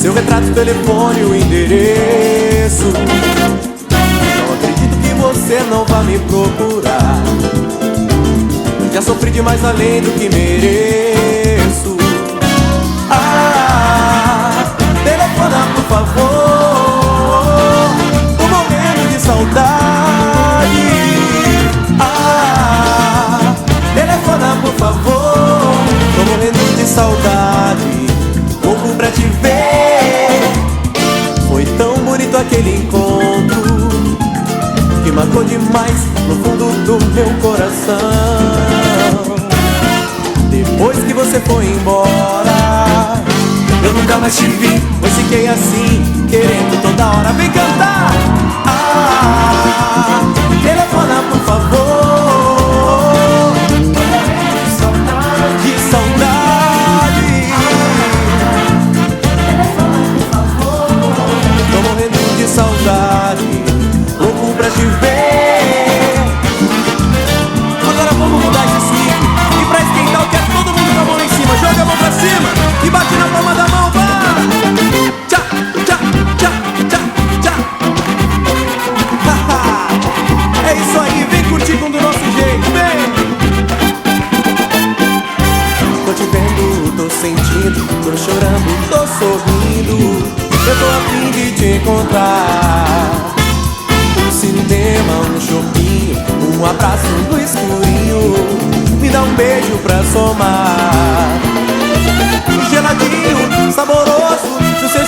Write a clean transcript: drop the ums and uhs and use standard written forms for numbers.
seu retrato, telefone e o endereço. Não acredito que você não vá me procurar. Já sofri demais além do que mereço. Telefona por favor, tô morrendo de saudade. Telefona por favor, tô morrendo de saudade. Louco pra te ver. Foi tão bonito aquele encontro que marcou demais no fundo do meu coração. Depois que você foi embora, eu nunca mais te vi, pois fiquei assim, querendo toda hora. Vem cantar! Telefona por favor, de saudade. Telefona por favor, tô morrendo de saudade, louco pra te ver. Agora vamos mudar esse ciclo, e pra esquentar eu quero todo mundo com a mão lá em cima. Joga a mão pra cima e bate na palma da mão, vai! Tchá, tchá, tchá, tchá, tchá. É isso aí, vem curtir com do nosso jeito, vem! Tô te vendo, tô sentindo, tô chorando, tô sorrindo. Eu tô a fim de te encontrar. Um cinema, um shopping, um abraço no escurinho. Me dá um beijo pra somar. Geladinho, saboroso, se o seu